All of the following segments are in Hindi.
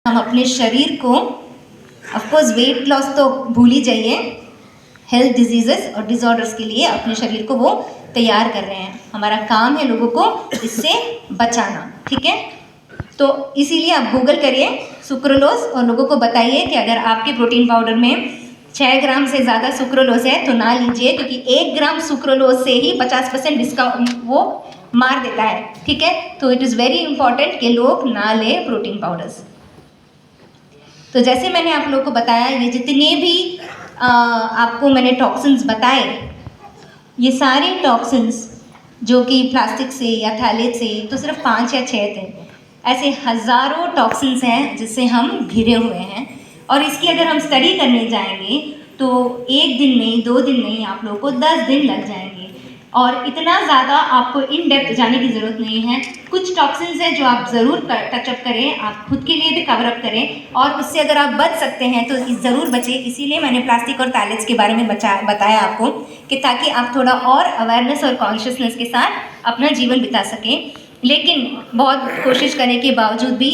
हम अपने शरीर को ऑफकोर्स वेट लॉस तो भूल ही जाइए, हेल्थ डिजीजेस और डिसऑर्डर्स के लिए अपने शरीर को वो तैयार कर रहे हैं। हमारा काम है लोगों को इससे बचाना, ठीक है। तो इसीलिए आप गूगल करिए सुक्रोलोस और लोगों को बताइए कि अगर आपके प्रोटीन पाउडर में 6 ग्राम से ज़्यादा सुक्रोलोस है तो ना लीजिए, क्योंकि 1 ग्राम सुक्रोलोस से ही 50% डिस्काउंट वो मार देता है, ठीक है। तो इट इज़ वेरी इंपॉर्टेंट कि लोग ना लें प्रोटीन पाउडर्स। तो जैसे मैंने आप लोगों को बताया, ये जितने भी आपको मैंने टॉक्सिन्स बताए, ये सारे टॉक्सिन्स जो कि प्लास्टिक से या थैलेट से तो सिर्फ 5 या 6 थे, ऐसे हज़ारों टॉक्सिन्स हैं जिससे हम घिरे हुए हैं। और इसकी अगर हम स्टडी करने जाएंगे तो 1 दिन नहीं, 2 दिन नहीं, आप लोगों को 10 दिन लग जाएंगे। और इतना ज़्यादा आपको इन डेप्थ जाने की ज़रूरत नहीं है। कुछ टॉक्सिन्स हैं जो आप ज़रूर टचअप करें, आप खुद के लिए भी कवर अप करें, और उससे अगर आप बच सकते हैं तो ज़रूर बचें। इसीलिए मैंने प्लास्टिक और थैलेट्स के बारे में बताया आपको, कि ताकि आप थोड़ा और अवेयरनेस और कॉन्शियसनेस के साथ अपना जीवन बिता सकें। लेकिन बहुत कोशिश करने के बावजूद भी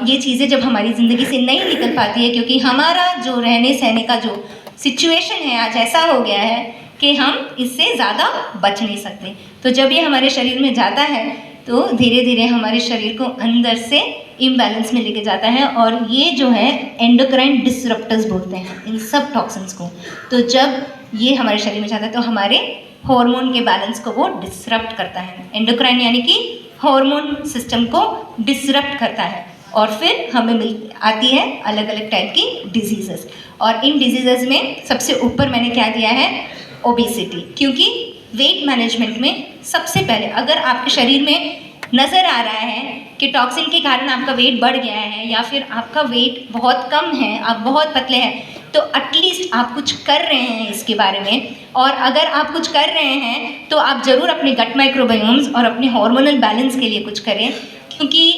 ये चीज़ें जब हमारी ज़िंदगी से नहीं निकल पाती है, क्योंकि हमारा जो रहने सहने का जो सिचुएशन है आज ऐसा हो गया है कि हम इससे ज़्यादा बच नहीं सकते। तो जब ये हमारे शरीर में जाता है तो धीरे धीरे हमारे शरीर को अंदर से इम्बैलेंस में लेके जाता है, और ये जो है एंडोक्राइन डिसरप्टर्स बोलते हैं इन सब टॉक्सिन्स को। तो जब ये हमारे शरीर में जाता है तो हमारे हार्मोन के बैलेंस को वो डिसरप्ट करता है। एंडोक्राइन यानी कि हार्मोन सिस्टम को डिसरप्ट करता है, और फिर हमें आती है अलग अलग टाइप की डिजीजेस। और इन डिजीजेस में सबसे ऊपर मैंने क्या दिया है, ओबेसिटी। क्योंकि वेट मैनेजमेंट में सबसे पहले अगर आपके शरीर में नज़र आ रहा है कि टॉक्सिन के कारण आपका वेट बढ़ गया है, या फिर आपका वेट बहुत कम है, आप बहुत पतले हैं, तो एटलीस्ट आप कुछ कर रहे हैं इसके बारे में। और अगर आप कुछ कर रहे हैं तो आप ज़रूर अपने गट माइक्रोबायोम्स और अपने हार्मोनल बैलेंस के लिए कुछ करें, क्योंकि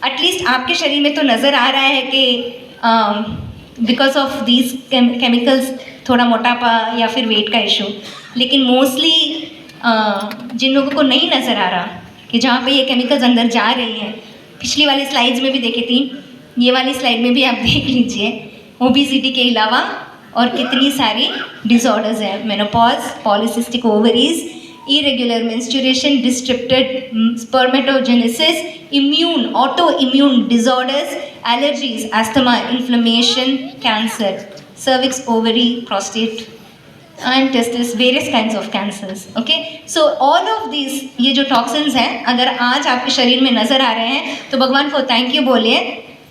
एटलीस्ट आपके शरीर में तो नज़र आ रहा है कि बिकॉज ऑफ दीज केमिकल्स थोड़ा मोटापा या फिर वेट का इशू। लेकिन मोस्टली जिन लोगों को नहीं नज़र आ रहा कि जहाँ पे ये केमिकल्स अंदर जा रही हैं, पिछली वाली स्लाइड्स में भी देखे थी, ये वाली स्लाइड में भी आप देख लीजिए, ओबेसिटी के अलावा और कितनी सारी डिसऑर्डर्स हैं। Menopause, polycystic ovaries, irregular menstruation, disrupted spermatogenesis, immune, autoimmune disorders, allergies, asthma, inflammation, cancer, cervix, ovary, prostate and testis, various kinds of cancers. Okay, so all of these, ये जो toxins हैं, अगर आज आपके शरीर में नज़र आ रहे हैं तो भगवान को थैंक यू बोलिए,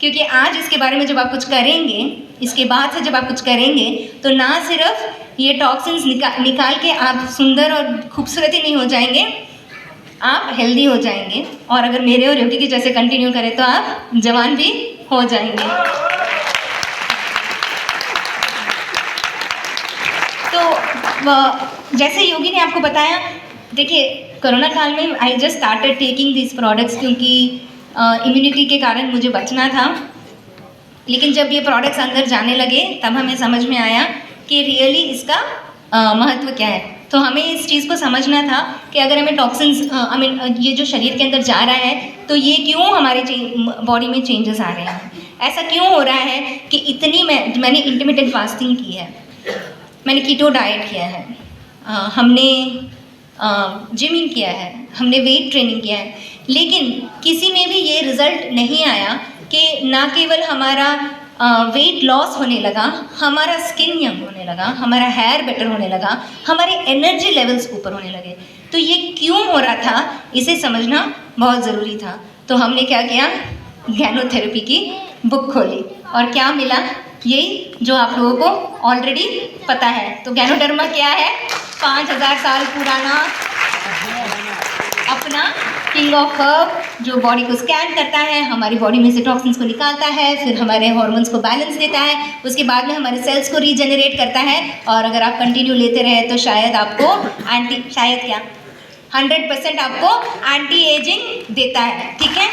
क्योंकि आज इसके बारे में जब आप कुछ करेंगे, इसके बाद से जब आप कुछ करेंगे तो ना सिर्फ ये टॉक्सिन्स निकाल के आप सुंदर और खूबसूरत ही नहीं हो जाएंगे, आप हेल्दी हो जाएंगे। और अगर मेरे और योगी के जैसे कंटिन्यू करें तो आप जवान भी हो जाएंगे। तो जैसे योगी ने आपको बताया, देखिए कोरोना काल में I just started taking this products, क्योंकि इम्यूनिटी के कारण मुझे बचना था। लेकिन जब ये प्रोडक्ट्स अंदर जाने लगे तब हमें समझ में आया कि रियली इसका महत्व क्या है। तो हमें इस चीज़ को समझना था कि अगर हमें टॉक्सिन्स ये जो शरीर के अंदर जा रहा है तो ये क्यों हमारे बॉडी में चेंजेस आ रहे हैं, ऐसा क्यों हो रहा है कि इतनी मैंने इंटरमिटेंट फास्टिंग की है, मैंने कीटो डाइट किया है, हमने जिमिंग किया है, हमने वेट ट्रेनिंग किया है, लेकिन किसी में भी ये रिज़ल्ट नहीं आया कि ना केवल हमारा वेट लॉस होने लगा, हमारा स्किन यंग होने लगा, हमारा हेयर बेटर होने लगा, हमारे एनर्जी लेवल्स ऊपर होने लगे। तो ये क्यों हो रहा था, इसे समझना बहुत ज़रूरी था। तो हमने क्या किया, गैनोथेरेपी की बुक खोली, और क्या मिला, यही जो आप लोगों को ऑलरेडी पता है। तो गैनोडर्मा क्या है, 5000 साल पुराना अपना किंग ऑफ हर्ब जो बॉडी को स्कैन करता है, हमारी बॉडी में से टॉक्सिन्स को निकालता है, फिर हमारे हार्मोन्स को बैलेंस देता है, उसके बाद में हमारे सेल्स को रीजनरेट करता है। और अगर आप कंटिन्यू लेते रहे तो शायद आपको 100% आपको एंटी एजिंग देता है, ठीक है।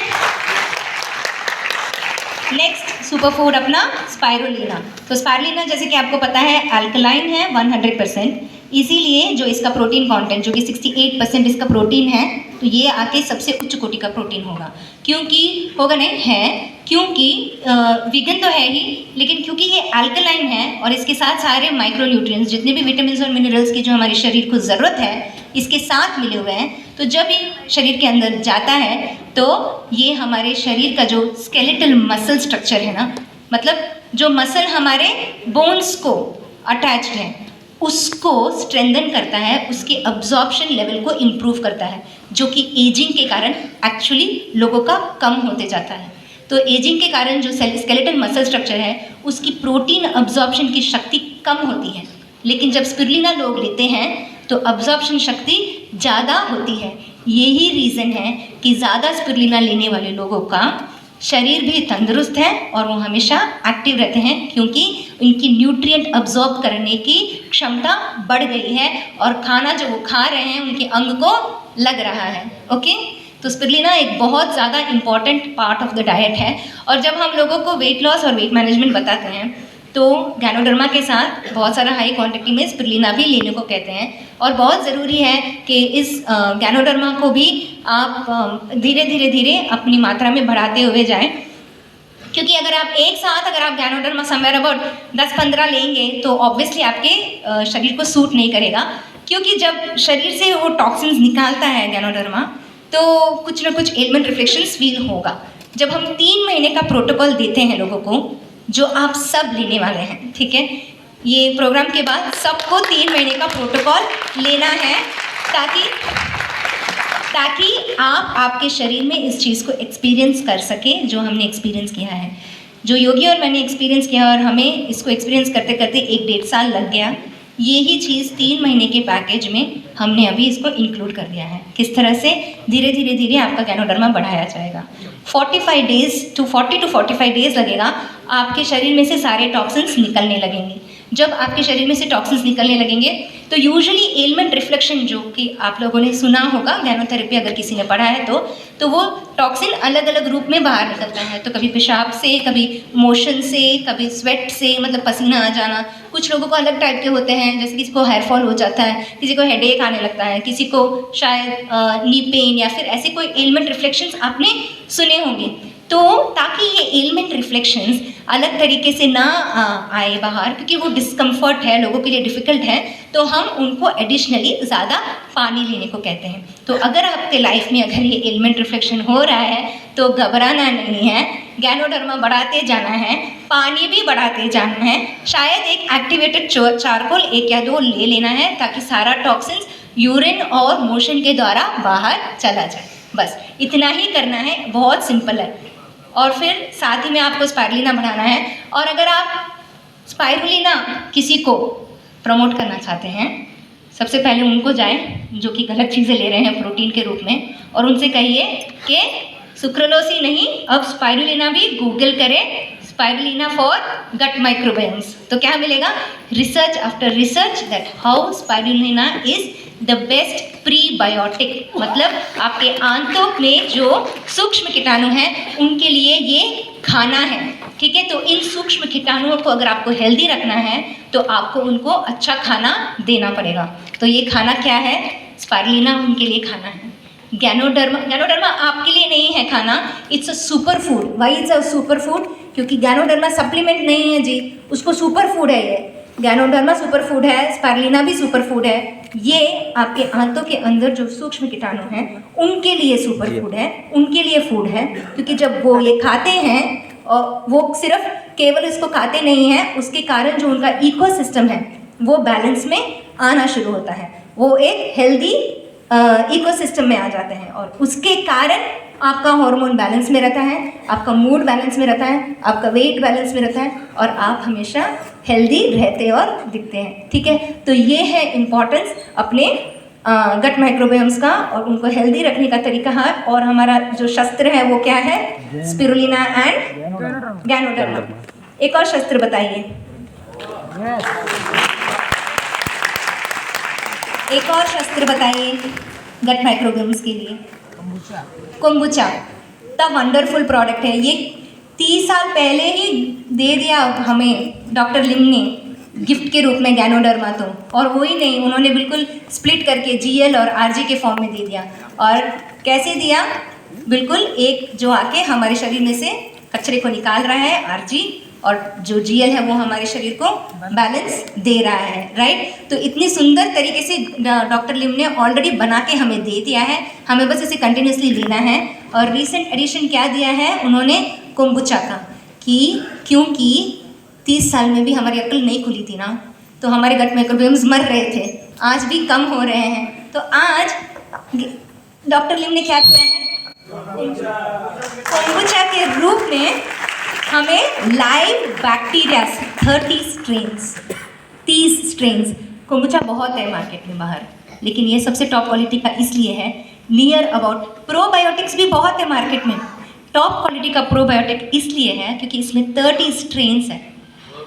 नेक्स्ट सुपर फूड अपना स्पाइरुलिना। तो स्पाइरुलिना जैसे कि आपको पता है अल्कलाइन है 100%, इसीलिए जो इसका प्रोटीन कंटेंट जो कि 68% इसका प्रोटीन है, तो ये आके सबसे उच्च कोटि का प्रोटीन होगा। क्योंकि होगा नहीं है, क्योंकि वीगन तो है ही, लेकिन क्योंकि ये अल्कलाइन है और इसके साथ सारे माइक्रोन्यूट्रिएंट्स जितने भी विटामिन और मिनरल्स की जो हमारे शरीर को ज़रूरत है इसके साथ मिले हुए हैं, तो जब ये शरीर के अंदर जाता है तो ये हमारे शरीर का जो स्केलेटल मसल स्ट्रक्चर है ना, मतलब जो मसल हमारे बोन्स को अटैच्ड है उसको स्ट्रेंथन करता है, उसके अब्जॉर्प्शन लेवल को इम्प्रूव करता है, जो कि एजिंग के कारण एक्चुअली लोगों का कम होते जाता है। तो एजिंग के कारण जो स्केलेटल मसल स्ट्रक्चर है उसकी प्रोटीन अब्जॉर्प्शन की शक्ति कम होती है, लेकिन जब स्पिरुलिना लोग लेते हैं तो अब्जॉर्प्शन शक्ति ज़्यादा होती है। यही रीज़न है कि ज़्यादा स्पिरुलिना लेने वाले लोगों का शरीर भी तंदुरुस्त है और वो हमेशा एक्टिव रहते हैं, क्योंकि उनकी न्यूट्रिएंट अब्जॉर्ब करने की क्षमता बढ़ गई है और खाना जो वो खा रहे हैं उनके अंग को लग रहा है। ओके, तो स्पिरुलिना एक बहुत ज़्यादा important part of the diet है। और जब हम लोगों को वेट लॉस और वेट मैनेजमेंट बताते हैं तो गैनोडर्मा के साथ बहुत सारा हाई क्वांटिटी में स्पिरुलिना भी लेने को कहते हैं। और बहुत ज़रूरी है कि इस गैनोडर्मा को भी आप धीरे धीरे अपनी मात्रा में बढ़ाते हुए जाएं, क्योंकि अगर आप एक साथ अगर आप गैनोडर्मा समवेयर अबाउट 10-15 लेंगे तो ऑब्वियसली आपके शरीर को सूट नहीं करेगा, क्योंकि जब शरीर से वो टॉक्सिन्स निकालता है गैनोडर्मा तो कुछ ना कुछ एलिमेंट रिफ्लेक्शंस फील होगा। जब हम 3 महीने का प्रोटोकॉल देते हैं लोगों को, जो आप सब लेने वाले हैं, ठीक है, ये प्रोग्राम के बाद सबको 3 महीने का प्रोटोकॉल लेना है ताकि आप आपके शरीर में इस चीज़ को एक्सपीरियंस कर सकें जो हमने एक्सपीरियंस किया है, जो योगी और मैंने एक्सपीरियंस किया, और हमें इसको एक्सपीरियंस करते करते 1-1.5 साल लग गया। यही चीज़ 3 महीने के पैकेज में हमने अभी इसको इंक्लूड कर दिया है, किस तरह से धीरे धीरे आपका गैनोडर्मा बढ़ाया जाएगा। 40 to 45 डेज लगेगा, आपके शरीर में से सारे टॉक्सिन्स निकलने लगेंगे। जब आपके शरीर में से टॉक्सिन्स निकलने लगेंगे तो यूजुअली एलिमेंट रिफ्लेक्शन, जो कि आप लोगों ने सुना होगा गैनोथेरेपी अगर किसी ने पढ़ा है तो वो टॉक्सिन अलग अलग रूप में बाहर निकलता है। तो कभी पेशाब से, कभी मोशन से, कभी स्वेट से, मतलब पसीना आ जाना। कुछ लोगों को अलग टाइप के होते हैं, जैसे किसी को हेयर फॉल हो जाता है, किसी को हेडेक आने लगता है, किसी को शायद नी पेन या फिर ऐसे कोई एलिमेंट रिफ्लेक्शंस आपने सुने होंगे। तो ताकि ये एलिमेंट रिफ्लेक्शंस अलग तरीके से ना आए बाहर, क्योंकि वो डिस्कम्फर्ट है, लोगों के लिए डिफ़िकल्ट है, तो हम उनको एडिशनली ज़्यादा पानी लेने को कहते हैं। तो अगर आपके लाइफ में अगर ये एलिमेंट रिफ्लेक्शन हो रहा है तो घबराना नहीं है, गैनोडर्मा बढ़ाते जाना है, पानी भी बढ़ाते जाना है, शायद एक एक्टिवेटेड चारकोल 1 या 2 ले लेना है ताकि सारा टॉक्सिन्स यूरिन और मोशन के द्वारा बाहर चला जाए। बस इतना ही करना है, बहुत सिंपल है। और फिर साथ ही में आपको स्पाइरुलिना बढ़ाना है। और अगर आप स्पाइरुलिना किसी को प्रमोट करना चाहते हैं, सबसे पहले उनको जाएं जो कि गलत चीज़ें ले रहे हैं प्रोटीन के रूप में, और उनसे कहिए कि सुक्रोलोस ही नहीं, अब स्पाइरुलिना भी गूगल करें, स्पाइरुलिना फॉर गट माइक्रोबायोम्स। तो क्या मिलेगा? Research after research that how spirulina is the best prebiotic, मतलब आपके आंतों में जो सूक्ष्म कीटाणु हैं उनके लिए ये खाना है, ठीक है। तो इन सूक्ष्म कीटाणुओं को अगर आपको हेल्दी रखना है तो आपको उनको अच्छा खाना देना पड़ेगा। तो ये खाना क्या है? स्पाइरुलिना उनके लिए खाना है। गैनोडर्मा आपके लिए नहीं है खाना, it's a super food. Why it's a super food? क्योंकि गैनोडर्मा सप्लीमेंट नहीं है जी, उसको सुपर फूड है। ये गैनोडर्मा सुपर फूड है, स्पाइरुलिना भी सुपर फूड है। ये आपके आंतों के अंदर जो सूक्ष्म कीटाणु हैं उनके लिए सुपर फूड है, उनके लिए फूड है। क्योंकि जब वो ये खाते हैं, और वो सिर्फ केवल इसको खाते नहीं हैं, उसके कारण जो उनका इकोसिस्टम है वो बैलेंस में आना शुरू होता है, वो एक हेल्दी इकोसिस्टम में आ जाते हैं, और उसके कारण आपका हार्मोन बैलेंस में रहता है, आपका मूड बैलेंस में रहता है, आपका वेट बैलेंस में रहता है, और आप हमेशा हेल्दी रहते और दिखते हैं, ठीक है। तो ये है इम्पॉर्टेंस अपने गट माइक्रोबायोम्स का और उनको हेल्दी रखने का तरीका है। और हमारा जो शस्त्र है वो क्या है? Spirulina and ganoderma. एक और शस्त्र बताइए। एक और शस्त्र बताइए गट माइक्रोबायोम्स के लिए। कोम्बुचा द वंडरफुल प्रोडक्ट है। ये 30 साल पहले ही दे दिया हमें डॉक्टर लिम ने, गिफ्ट के रूप में गैनोडर्मा तो, और वो ही नहीं, उन्होंने बिल्कुल स्प्लिट करके GL और RG के फॉर्म में दे दिया। और कैसे दिया? बिल्कुल एक जो आके हमारे शरीर में से कचरे को निकाल रहा है RG, और जो GL है वो हमारे शरीर को बैलेंस दे रहा है, राइट। तो इतनी सुंदर तरीके से डॉक्टर लिम ने ऑलरेडी बना के हमें दे दिया है, हमें बस इसे कंटिन्यूसली लेना है। और रिसेंट एडिशन क्या दिया है उन्होंने? कोम्बुचा का, कि क्योंकि 30 साल में भी हमारी अक्ल नहीं खुली थी ना, तो हमारे गट माइक्रोबियम्स मर रहे थे, आज भी कम हो रहे हैं। तो आज डॉक्टर लिम ने क्या किया है? कोम्बुचा के रूप में हमें लाइव बैक्टीरिया 30 स्ट्रेन्स। कोम्बुचा बहुत है मार्केट में बाहर, लेकिन ये सबसे टॉप क्वालिटी का इसलिए है, नियर अबाउट। प्रोबायोटिक्स भी बहुत है मार्केट में, टॉप क्वालिटी का प्रोबायोटिक इसलिए है क्योंकि इसमें 30 स्ट्रेन्स है।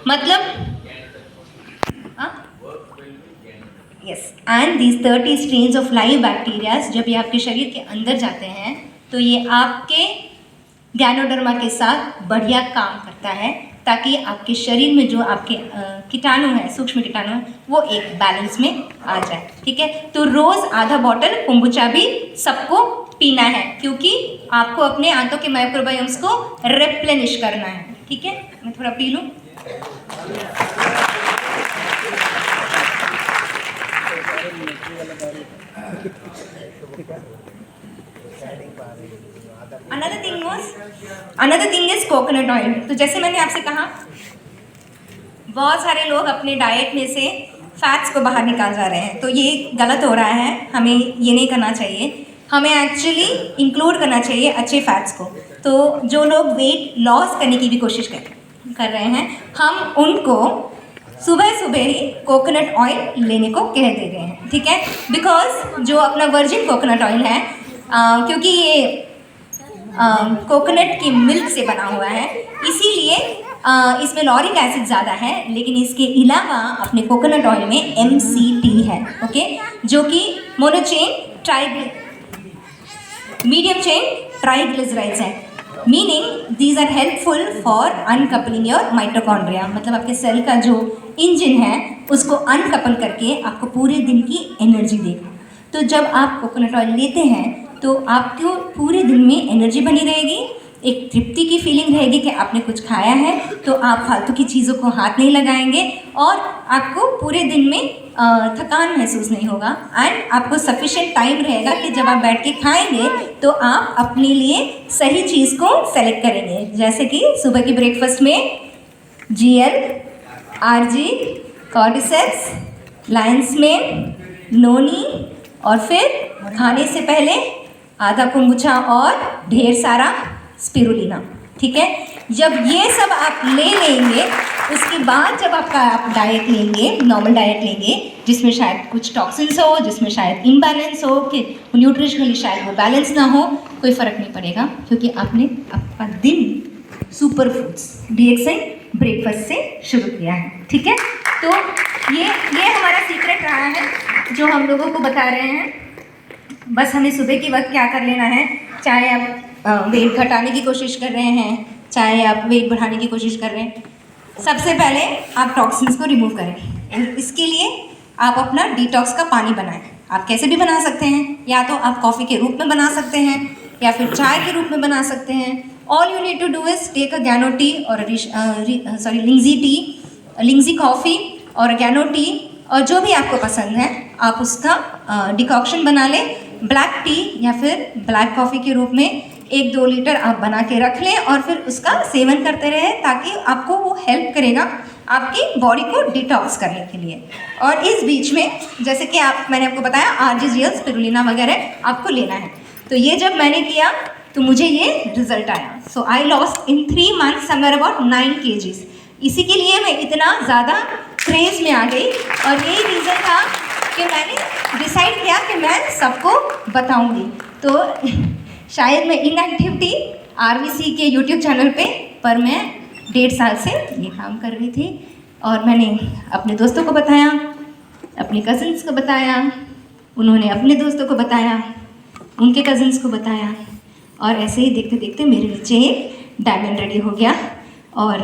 मतलब yes, and these 30 strains of live bacterias जब ये आपके शरीर के अंदर जाते हैं तो ये आपके गैनोडर्मा के साथ बढ़िया काम करता है, ताकि आपके शरीर में जो आपके कीटाणु हैं, सूक्ष्म कीटाणु हैं, वो एक बैलेंस में आ जाए, ठीक है। तो रोज़ आधा बॉटल कोम्बुचा भी सबको पीना है, क्योंकि आपको अपने आंतों के माइक्रोबायोम्स को रिप्लेनिश करना है, ठीक है। मैं थोड़ा पी लूँ। Another thing is coconut oil. तो जैसे मैंने आपसे कहा, बहुत सारे लोग अपने डाइट में से फैट्स को बाहर निकाल जा रहे हैं, तो ये गलत हो रहा है, हमें ये नहीं करना चाहिए। हमें एक्चुअली इंक्लूड करना चाहिए अच्छे फैट्स को। तो जो लोग वेट लॉस करने की भी कोशिश कर रहे हैं, हम उनको सुबह सुबह ही कोकोनट ऑयल लेने को कह दे रहे हैं, ठीक है। बिकॉज जो अपना वर्जिन कोकोनट ऑयल है, क्योंकि ये कोकोनट की मिल्क से बना हुआ है, इसीलिए इसमें लॉरिक एसिड ज़्यादा है, लेकिन इसके अलावा अपने कोकोनट ऑयल में MCT है, ओके, जो कि मीडियम चेन ट्राइग्लिसराइड्स है। Meaning these are helpful for uncoupling your mitochondria. मतलब आपके सेल का जो इंजन है उसको अनकपल करके आपको पूरे दिन की एनर्जी देगा। तो जब आप कोकोनट ऑयल लेते हैं तो आपको पूरे दिन में एनर्जी बनी रहेगी, एक तृप्ति की फीलिंग रहेगी कि आपने कुछ खाया है, तो आप फालतू की चीज़ों को हाथ नहीं लगाएंगे और आपको पूरे दिन में थकान महसूस नहीं होगा। एंड आपको सफिशिएंट टाइम रहेगा कि जब आप बैठ के खाएंगे तो आप अपने लिए सही चीज़ को सेलेक्ट करेंगे। जैसे कि सुबह की ब्रेकफास्ट में GL, RG, cordyceps, lion's mane, noni, और फिर खाने से पहले आधा कोम्बुचा और ढेर सारा स्पिरुलिना, ठीक है। जब ये सब आप ले लेंगे, उसके बाद जब आप डाइट लेंगे, नॉर्मल डाइट लेंगे, जिसमें शायद कुछ टॉक्सिन्स हो, जिसमें शायद इम्बैलेंस हो, कि न्यूट्रिशनली शायद वो बैलेंस ना हो, कोई फ़र्क नहीं पड़ेगा, क्योंकि आपने आपका दिन सुपर फूड्स DXN ब्रेकफास्ट से शुरू किया है, ठीक है। तो ये हमारा सीक्रेट रहा है जो हम लोगों को बता रहे हैं। बस हमें सुबह के वक्त क्या कर लेना है, चाहे आप वेट घटाने की कोशिश कर रहे हैं, चाहे आप वेट बढ़ाने की कोशिश कर रहे हैं, सबसे पहले आप टॉक्सिन्स को रिमूव करें। इसके लिए आप अपना डिटॉक्स का पानी बनाएं। आप कैसे भी बना सकते हैं, या तो आप कॉफ़ी के रूप में बना सकते हैं या फिर चाय के रूप में बना सकते हैं। All you need to do is take a gano tea और लिंगजी कॉफ़ी और गैनो टी, और जो भी आपको पसंद है आप उसका डिकॉक्शन बना लें, ब्लैक टी या फिर ब्लैक कॉफ़ी के रूप में 1-2 लीटर आप बना के रख लें और फिर उसका सेवन करते रहें, ताकि आपको वो हेल्प करेगा आपकी बॉडी को डिटॉक्स करने के लिए। और इस बीच में जैसे कि मैंने आपको बताया RG, GL, स्पिरुलिना वगैरह आपको लेना है। तो ये जब मैंने किया तो मुझे ये रिजल्ट आया। So I lost in 3 months somewhere about 9 kgs। इसी के लिए मैं इतना ज़्यादा क्रेज़ में आ गई, और यही रीज़न था कि मैंने डिसाइड किया कि मैं सबको बताऊंगी। तो शायद मैं इनएक्टिविटी RVC के YouTube चैनल पे, पर मैं 1.5 साल से ये काम कर रही थी, और मैंने अपने दोस्तों को बताया, अपने कज़न्स को बताया, उन्होंने अपने दोस्तों को बताया, उनके कज़न्स को बताया, और ऐसे ही देखते देखते मेरे नीचे एक डायमंड रेडी हो गया। और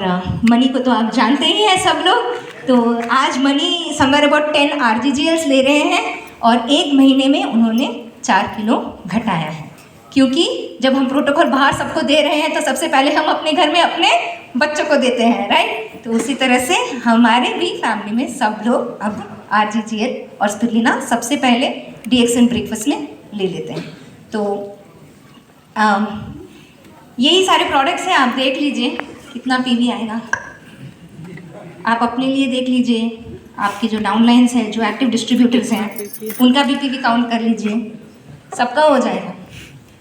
मनी को तो आप जानते ही हैं सब लोग। तो आज मनी समवेयर अबाउट 10 RGGLs ले रहे हैं और 1 महीने में उन्होंने 4 किलो घटाया है। क्योंकि जब हम प्रोटोकॉल बाहर सबको दे रहे हैं तो सबसे पहले हम अपने घर में अपने बच्चों को देते हैं, राइट। तो उसी तरह से हमारे भी फैमिली में सब लोग अब RGGL और स्पिरुलिना सबसे पहले DXN ब्रेकफास्ट में ले लेते हैं। तो यही सारे प्रोडक्ट्स हैं, आप देख लीजिए कितना PV आएगा। आप अपने लिए देख लीजिए, आपके जो डाउनलाइंस हैं, जो एक्टिव डिस्ट्रीब्यूटर्स हैं, उनका भी PV काउंट कर लीजिए, सबका हो जाएगा।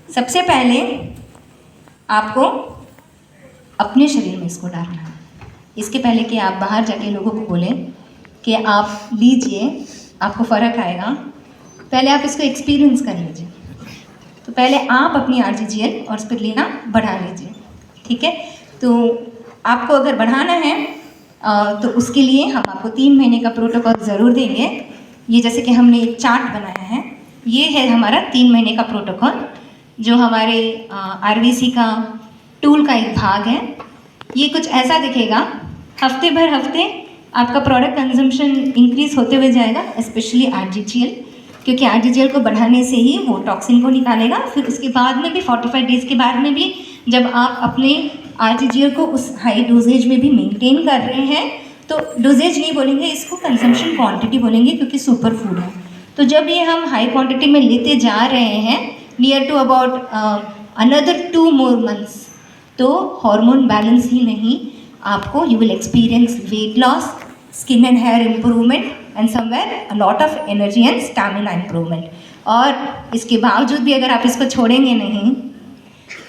सबसे पहले आपको अपने शरीर में इसको डालना है। इसके पहले कि आप बाहर जाके लोगों को बोलें कि आप लीजिए, आपको फ़र्क आएगा, पहले आप इसको एक्सपीरियंस कर लीजिए। तो पहले आप अपनी RGGL और स्पिरुलिना बढ़ा लीजिए, ठीक है। तो आपको अगर बढ़ाना है तो उसके लिए हम आपको 3 महीने का प्रोटोकॉल ज़रूर देंगे। ये जैसे कि हमने एक चार्ट बनाया है, ये है हमारा 3 महीने का प्रोटोकॉल, जो हमारे RVC का टूल का एक भाग है। ये कुछ ऐसा दिखेगा। हफ्ते भर हफ्ते आपका प्रोडक्ट कंजम्पशन इंक्रीज़ होते हुए जाएगा, स्पेशली RGGL, क्योंकि RGGL को बढ़ाने से ही वो टॉक्सिन को निकालेगा। फिर उसके बाद में भी 45 डेज़ के बाद में भी जब आप अपने RGGL को उस हाई डोजेज में भी मेंटेन कर रहे हैं, तो डोजेज नहीं बोलेंगे इसको, कंजम्पशन क्वांटिटी बोलेंगे, क्योंकि सुपर फूड है। तो जब ये हम हाई क्वांटिटी में लेते जा रहे हैं near to about another 2 more months, तो हार्मोन बैलेंस ही नहीं, आपको you will experience weight loss, skin and hair improvement and somewhere a lot of energy and stamina improvement. और इसके बावजूद भी अगर आप इसको छोड़ेंगे नहीं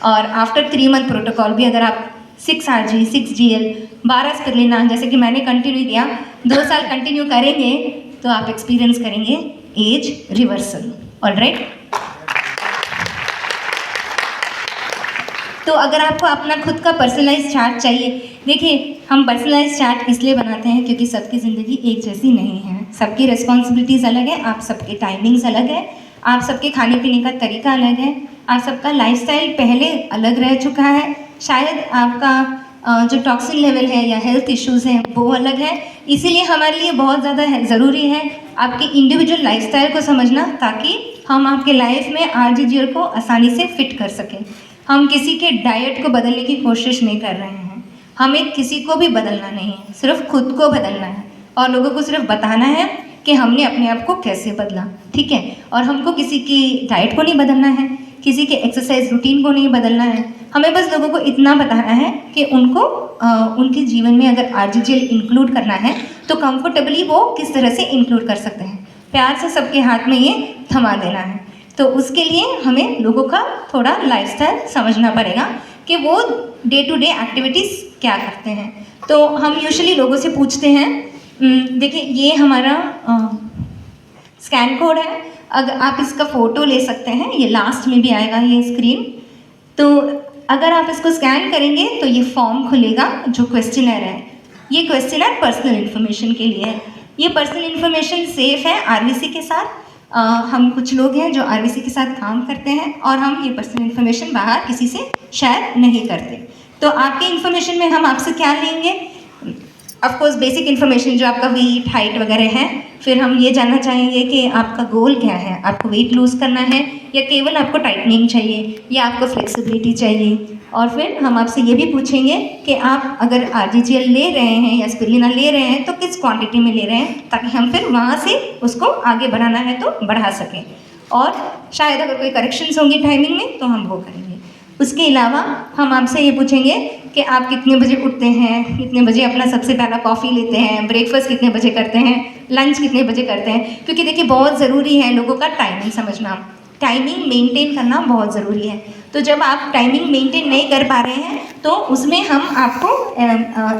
और आफ्टर 3 month प्रोटोकॉल भी अगर आप 6 RG, 6 GL, 12 स्पिरुलिना, जैसे कि मैंने कंटिन्यू किया, 2 साल कंटिन्यू करेंगे तो आप एक्सपीरियंस करेंगे एज रिवर्सल। ऑलराइट। तो अगर आपको अपना खुद का पर्सनलाइज चार्ट चाहिए, देखिए हम पर्सनलाइज चार्ट इसलिए बनाते हैं क्योंकि सबकी ज़िंदगी एक जैसी नहीं है, सबकी रिस्पॉन्सिबिलिटीज़ अलग है, आप सबके टाइमिंग्स अलग है, आप सबके खाने पीने का तरीका अलग है, आप सबका लाइफस्टाइल पहले अलग रह चुका है, शायद आपका जो टॉक्सिन लेवल है या हेल्थ इश्यूज़ हैं वो अलग है। इसीलिए हमारे लिए बहुत ज़्यादा ज़रूरी है आपके इंडिविजुअल लाइफस्टाइल को समझना, ताकि हम आपके लाइफ में RGGL को आसानी से फिट कर सकें। हम किसी के डाइट को बदलने की कोशिश नहीं कर रहे हैं, हमें किसी को भी बदलना नहीं है, सिर्फ खुद को बदलना है और लोगों को सिर्फ बताना है कि हमने अपने आप को कैसे बदला, ठीक है। और हमको किसी की डाइट को नहीं बदलना है, किसी के एक्सरसाइज रूटीन को नहीं बदलना है, हमें बस लोगों को इतना बताना है कि उनको उनके जीवन में अगर RGGL इंक्लूड करना है तो कंफर्टेबली वो किस तरह से इंक्लूड कर सकते हैं। प्यार से सबके हाथ में ये थमा देना है। तो उसके लिए हमें लोगों का थोड़ा लाइफस्टाइल समझना पड़ेगा कि वो डे टू डे एक्टिविटीज़ क्या करते हैं। तो हम यूजुअली लोगों से पूछते हैं, देखिए ये हमारा स्कैन कोड है, अगर आप इसका फ़ोटो ले सकते हैं, ये लास्ट में भी आएगा ये स्क्रीन। तो अगर आप इसको स्कैन करेंगे तो ये फॉर्म खुलेगा जो क्वेश्चनर है। ये क्वेश्चनर पर्सनल इन्फॉर्मेशन के लिए है। ये पर्सनल इन्फॉर्मेशन सेफ़ है RVC के साथ। हम कुछ लोग हैं जो RVC के साथ काम करते हैं और हम ये पर्सनल इन्फॉर्मेशन बाहर किसी से शेयर नहीं करते। तो आपके इन्फॉर्मेशन में हम आपसे क्या लेंगे? ऑफकोर्स बेसिक इन्फॉर्मेशन जो आपका वेट, हाइट वगैरह है। फिर हम ये जानना चाहेंगे कि आपका गोल क्या है, आपको वेट लूज़ करना है या केवल आपको टाइटनिंग चाहिए या आपको फ्लेक्सिबिलिटी चाहिए। और फिर हम आपसे ये भी पूछेंगे कि आप अगर RGGL ले रहे हैं या स्पिरुलिना ले रहे हैं तो किस क्वांटिटी में ले रहे हैं, ताकि हम फिर वहाँ से उसको आगे बढ़ाना है तो बढ़ा सकें। और शायद अगर कोई करेक्शंस होंगी टाइमिंग में तो हम वो करेंगे। उसके अलावा हम आपसे ये पूछेंगे कि आप कितने बजे उठते हैं, कितने बजे अपना सबसे पहला कॉफ़ी लेते हैं, ब्रेकफास्ट कितने बजे करते हैं, लंच कितने बजे करते हैं। क्योंकि देखिए बहुत ज़रूरी है लोगों का टाइमिंग समझना, टाइमिंग मेंटेन करना बहुत ज़रूरी है। तो जब आप टाइमिंग मेंटेन नहीं कर पा रहे हैं तो उसमें हम आपको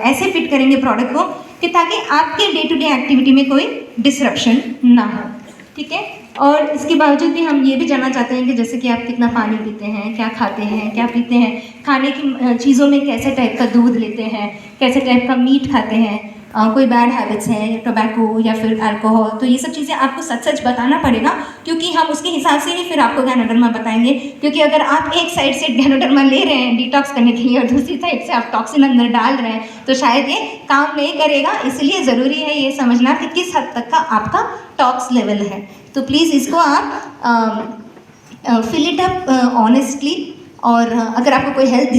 ऐसे फिट करेंगे प्रोडक्ट को कि ताकि आपके डे टू डे एक्टिविटी में कोई डिसरप्शन ना हो, ठीक है। और इसके बावजूद भी हम ये भी जानना चाहते हैं कि जैसे कि आप कितना पानी पीते हैं, क्या खाते हैं, क्या पीते हैं, खाने की चीज़ों में कैसे टाइप का दूध लेते हैं, कैसे टाइप का मीट खाते हैं, कोई बैड हैबिट्स हैं या टोबैको या फिर अल्कोहल, तो ये सब चीज़ें आपको सच सच बताना पड़ेगा, क्योंकि हम उसके हिसाब से ही फिर आपको गैनोडर्मा बताएंगे। क्योंकि अगर आप एक साइड से गैनोडर्मा ले रहे हैं डिटॉक्स करने के लिए और दूसरी साइड से आप टॉक्सिन अंदर डाल रहे हैं, तो शायद ये काम नहीं करेगा। इसलिए ज़रूरी है ये समझना कि किस हद तक का आपका टॉक्स लेवल है। तो प्लीज़ इसको आप फिल इट अप ऑनेस्टली। और अगर आपको कोई हेल्थ